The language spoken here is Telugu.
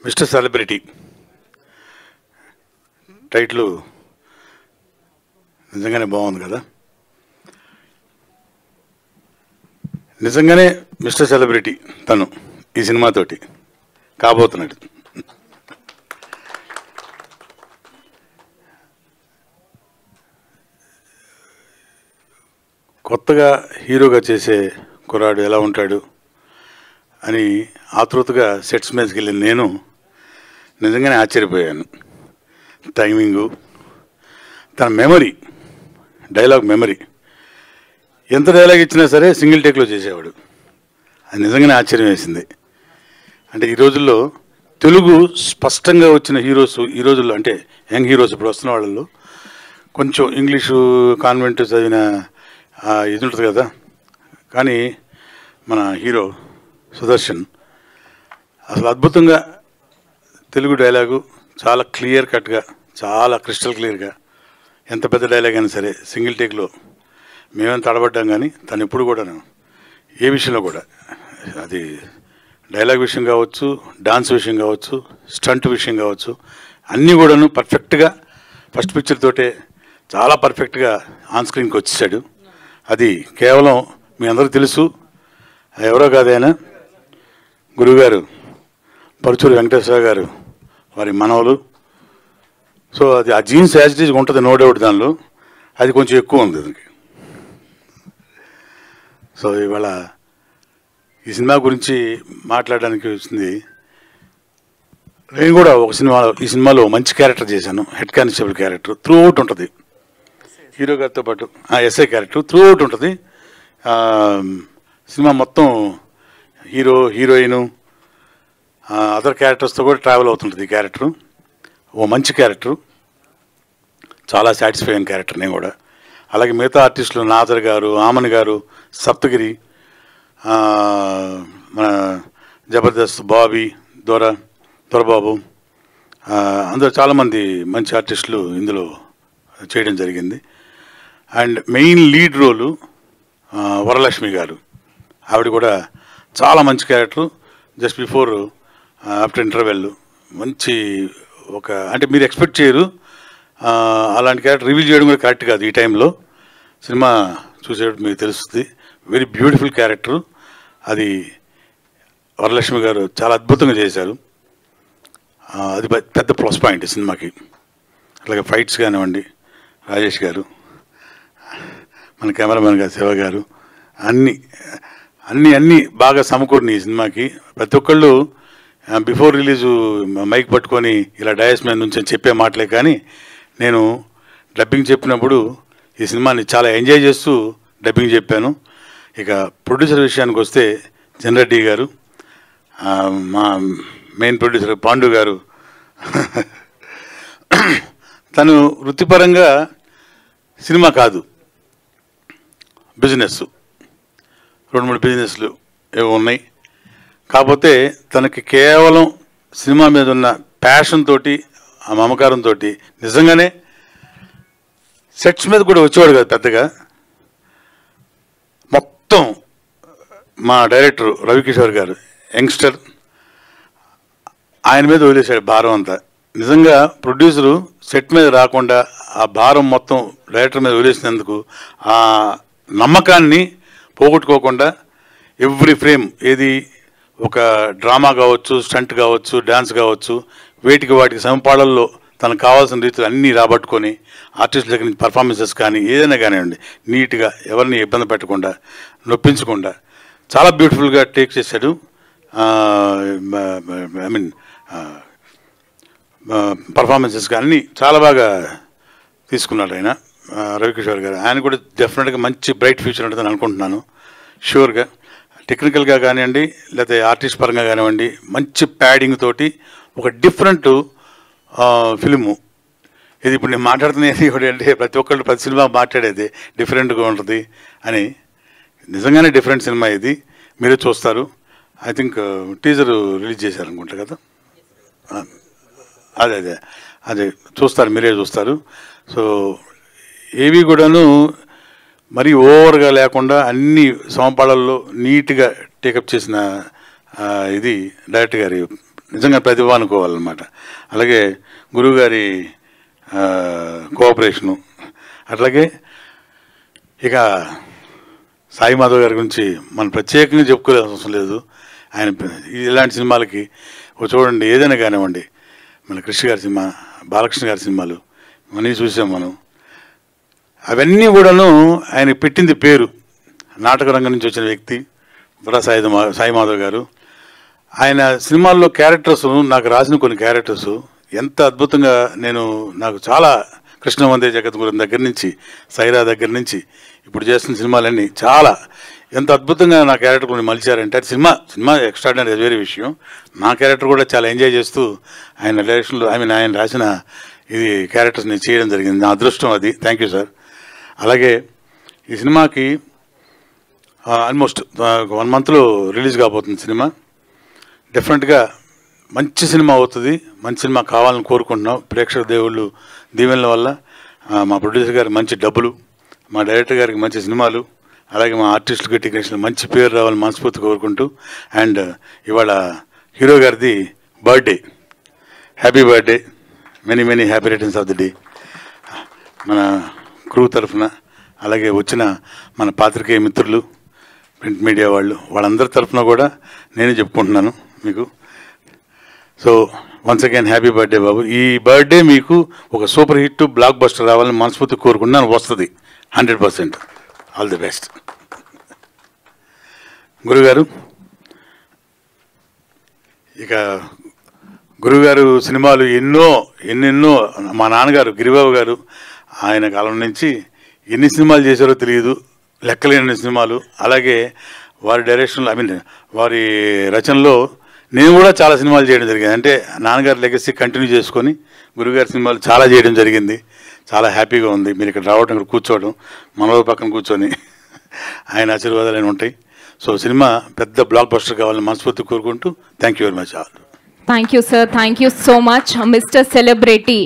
మిస్టర్ సెలబ్రిటీ టైటిల్ నిజంగానే బాగుంది కదా. నిజంగానే మిస్టర్ సెలబ్రిటీ తను ఈ సినిమాతోటి కాబోతున్నాడు. కొత్తగా హీరోగా చేసే కుర్రాడు ఎలా ఉంటాడు అని ఆతృతగా సెట్స్ మీదకి వెళ్ళిన నేను నిజంగానే ఆశ్చర్యపోయాను. టైమింగు, తన మెమరీ, డైలాగ్ మెమరీ, ఎంత డైలాగ్ ఇచ్చినా సరే సింగిల్ టేక్లో చేసేవాడు. అది నిజంగానే ఆశ్చర్యం వేసింది. అంటే ఈ రోజుల్లో తెలుగు స్పష్టంగా వచ్చిన హీరోస్, ఈ రోజుల్లో అంటే యంగ్ హీరోస్ ఇప్పుడు వస్తున్న వాళ్ళల్లో కొంచెం ఇంగ్లీషు కాన్వెంట్ చదివిన ఇది ఉంటుంది కదా. కానీ మన హీరో సుదర్శన్ అసలు అద్భుతంగా తెలుగు డైలాగు చాలా క్లియర్ కట్గా, చాలా క్రిస్టల్ క్లియర్గా, ఎంత పెద్ద డైలాగ్ అయినా సరే సింగిల్ టేక్లో మేమేం తడబడ్డాం. కానీ తను ఎప్పుడు కూడా ఏ విషయంలో కూడా, అది డైలాగ్ విషయం కావచ్చు, డాన్స్ విషయం కావచ్చు, స్టంట్ విషయం కావచ్చు, అన్నీ కూడాను పర్ఫెక్ట్గా ఫస్ట్ పిక్చర్ తోటే చాలా పర్ఫెక్ట్గా ఆన్ స్క్రీన్కి వచ్చేసాడు. అది కేవలం మీ అందరికీ తెలుసు, ఎవరో కాదైనా గురువుగారు పరుచూరి వెంకటేశ్వర గారు వారి మనవలు. సో అది ఆ జీన్స్ యాజిటీజ్గా ఉంటుంది, నో డౌట్. దానిలో అది కొంచెం ఎక్కువ ఉంది దానికి. సో ఇవాళ ఈ సినిమా గురించి మాట్లాడడానికి వచ్చింది. నేను కూడా ఈ సినిమాలో మంచి క్యారెక్టర్ చేశాను, head constable character. Through out ఉంటుంది, హీరో గారితో పాటు ఎస్ఐ క్యారెక్టర్ త్రూ అవుట్ ఉంటుంది. సినిమా మొత్తం హీరో, హీరోయిన్, అదర్ క్యారెక్టర్స్తో కూడా ట్రావెల్ అవుతుంటుంది ఈ క్యారెక్టరు. ఓ మంచి క్యారెక్టరు, చాలా సాటిస్ఫైయింగ్ క్యారెక్టర్. నేను కూడా అలాగే మిగతా ఆర్టిస్టులు నాజర్ గారు, ఆమన్ గారు, సప్తగిరి, మన జబర్దస్త్ బాబీ, దొరబాబు, అందరూ చాలామంది మంచి ఆర్టిస్టులు ఇందులో చేయడం జరిగింది. అండ్ మెయిన్ లీడ్ రోలు వరలక్ష్మి గారు, ఆవిడ కూడా చాలా మంచి character. Just before after interval మంచి అంటే మీరు ఎక్స్పెక్ట్ చేయరు అలాంటి క్యారెక్టర్ రివీల్ చేయడం కూడా కరెక్ట్ కాదు ఈ టైంలో. సినిమా చూసేటప్పుడు మీకు తెలుస్తుంది. Very beautiful character. అది వరలక్ష్మి గారు చాలా అద్భుతంగా చేశారు. అది పెద్ద ప్లస్ పాయింట్ ఈ సినిమాకి. అలాగే ఫైట్స్ కానివ్వండి, రాజేష్ గారు, మన కెమెరామెన్ గారు, శివ గారు, అన్నీ బాగా సమకూరినాయి ఈ సినిమాకి. ప్రతి ఒక్కళ్ళు బిఫోర్ రిలీజు మైక్ పట్టుకొని ఇలా డయాస్ మీద నుంచి చెప్పే మాటలే. కానీ నేను డబ్బింగ్ చెప్పినప్పుడు ఈ సినిమాని చాలా ఎంజాయ్ చేస్తూ డబ్బింగ్ చెప్పాను. ఇక ప్రొడ్యూసర్ విషయానికి వస్తే జనరెడ్డి గారు, మా మెయిన్ ప్రొడ్యూసర్ పాండు గారు, తను వృత్తిపరంగా సినిమా కాదు, బిజినెస్, 2-3 బిజినెస్లు ఏవో ఉన్నాయి. కాకపోతే తనకి కేవలం సినిమా మీద ఉన్న ప్యాషన్ తోటి, ఆ మమకారంతో నిజంగానే సెట్స్ మీద కూడా వచ్చేవాడు కాదు పెద్దగా. మొత్తం మా డైరెక్టర్ రవికిషోర్ గారు, యంగ్స్టర్, ఆయన మీద వదిలేశాడు భారం అంతా. నిజంగా ప్రొడ్యూసరు సెట్ మీద రాకుండా ఆ భారం మొత్తం డైరెక్టర్ మీద వదిలేసినందుకు ఆ నమ్మకాన్ని పోగొట్టుకోకుండా ఎవ్రీ ఫ్రేమ్, ఏది ఒక డ్రామా కావచ్చు, స్టంట్ కావచ్చు, డ్యాన్స్ కావచ్చు, వాటికి సమపాళల్లో తనకు కావాల్సిన రీతిలో అన్నీ రాబట్టుకొని ఆర్టిస్టుల దగ్గర నుంచి పర్ఫార్మెన్సెస్ కానీ ఏదైనా కానివ్వండి నీట్గా, ఎవరిని ఇబ్బంది పెట్టకుండా, నొప్పించకుండా చాలా బ్యూటిఫుల్గా టేక్ చేశాడు. ఐ మీన్ పర్ఫార్మెన్సెస్ కానీ చాలా బాగా తీసుకున్నాడు ఆయన, రవికిషోర్ గారు. ఆయన కూడా డెఫినెట్గా మంచి బ్రైట్ ఫ్యూచర్ ఉంటుందని అనుకుంటున్నాను, షూర్గా. టెక్నికల్గా కానివ్వండి, లేకపోతే ఆర్టిస్ట్ పరంగా కానివ్వండి, మంచి ప్యాడింగ్ తోటి ఒక డిఫరెంట్ ఫిలిము ఇది. ఇప్పుడు నేను మాట్లాడుతున్నది అంటే ప్రతి ఒక్కళ్ళు ప్రతి సినిమా మాట్లాడేది డిఫరెంట్గా ఉంటుంది అని. నిజంగానే డిఫరెంట్ సినిమా ఇది, మీరే చూస్తారు. ఐ థింక్ టీజర్ రిలీజ్ చేశారనుకుంటా కదా. అదే చూస్తారు, మీరే చూస్తారు. సో ఏవి కూడాను మరీ ఓవర్గా లేకుండా అన్ని సమపాళల్లో నీట్గా టేకప్ చేసిన ఇది డైరెక్టర్ గారి నిజంగా ప్రతిభ అనుకోవాలన్నమాట. అలాగే గురువుగారి కోఆపరేషను, అట్లాగే ఇక సాయి మాధవ్ గారి గురించి మనం ప్రత్యేకంగా చెప్పుకోవాల్సిన అవసరం లేదు. ఆయన ఇలాంటి సినిమాలకి చూడండి, ఏదైనా కానివ్వండి, మన కృష్ణ గారి సినిమా, బాలకృష్ణ గారి సినిమాలు అన్నీ చూసాం మనం. అవన్నీ కూడాను ఆయన పెట్టింది పేరు. నాటక రంగం నుంచి వచ్చిన వ్యక్తి సాయి మాధవ్ గారు. ఆయన సినిమాల్లో క్యారెక్టర్స్, నాకు రాసిన కొన్ని క్యారెక్టర్స్ ఎంత అద్భుతంగా నాకు చాలా కృష్ణ వందే జగద్గురు దగ్గర నుంచి, సైరా దగ్గర నుంచి ఇప్పుడు చేస్తున్న సినిమాలన్నీ చాలా ఎంత అద్భుతంగా నా క్యారెక్టర్ కొన్ని మలిచారంటే అది సినిమా ఎక్స్ట్రాడినరీ, అది వేరే విషయం. నా క్యారెక్టర్ కూడా చాలా ఎంజాయ్ చేస్తూ ఆయన డైరెక్షన్లో ఆయన రాసిన ఇది క్యారెక్టర్స్ నేను చేయడం జరిగింది. నా అదృష్టం అది. Thank you sir. అలాగే ఈ సినిమాకి ఆల్మోస్ట్ 1 monthలో రిలీజ్ కాబోతుంది సినిమా. డెఫినెట్గా మంచి సినిమా అవుతుంది, మంచి సినిమా కావాలని కోరుకుంటున్నాం. ప్రేక్షక దేవుళ్ళు దీవెనల వల్ల మా ప్రొడ్యూసర్ గారికి మంచి డబ్బులు, మా డైరెక్టర్ గారికి మంచి సినిమాలు, అలాగే మా ఆర్టిస్టులకి టెక్నీషియన్ మంచి పేరు రావాలని మనస్ఫూర్తి కోరుకుంటూ, అండ్ ఇవాళ హీరో గారిది birthday. Happy birthday, many many happy returns of the day మన క్రూ తరఫున, అలాగే వచ్చిన మన పాత్రికేయ మిత్రులు, ప్రింట్ మీడియా వాళ్ళందరి తరఫున కూడా నేనే చెప్పుకుంటున్నాను మీకు. So once again happy birthday బాబు. ఈ బర్త్డే మీకు ఒక సూపర్ హిట్ బ్లాక్ బస్టర్ రావాలని మనస్ఫూర్తి కోరుకుంటున్నాను. వస్తుంది 100%. All the best. గురుగారు, ఇక గురుగారు సినిమాలు ఎన్నెన్నో మా నాన్నగారు గిరిబాబు గారు ఆయన కాలం నుంచి ఎన్ని సినిమాలు చేశారో తెలియదు, లెక్కలేని సినిమాలు. అలాగే వారి డైరెక్షన్లో వారి రచనలో నేను కూడా చాలా సినిమాలు చేయడం జరిగింది. అంటే నాన్నగారి లెగసీ కంటిన్యూ చేసుకొని గురుగారి సినిమాలు చాలా చేయడం జరిగింది. చాలా హ్యాపీగా ఉంది మీరు ఇక్కడ రావడం, ఇక్కడ కూర్చోవడం, మనోహర్ పక్కన కూర్చొని ఆయన ఆశీర్వాదాలు అయినా ఉంటాయి. సో సినిమా పెద్ద బ్లాక్ బస్టర్ కావాలని మనస్ఫూర్తి కోరుకుంటూ thank you very much. Thank you sir, thank you so much mister celebrity.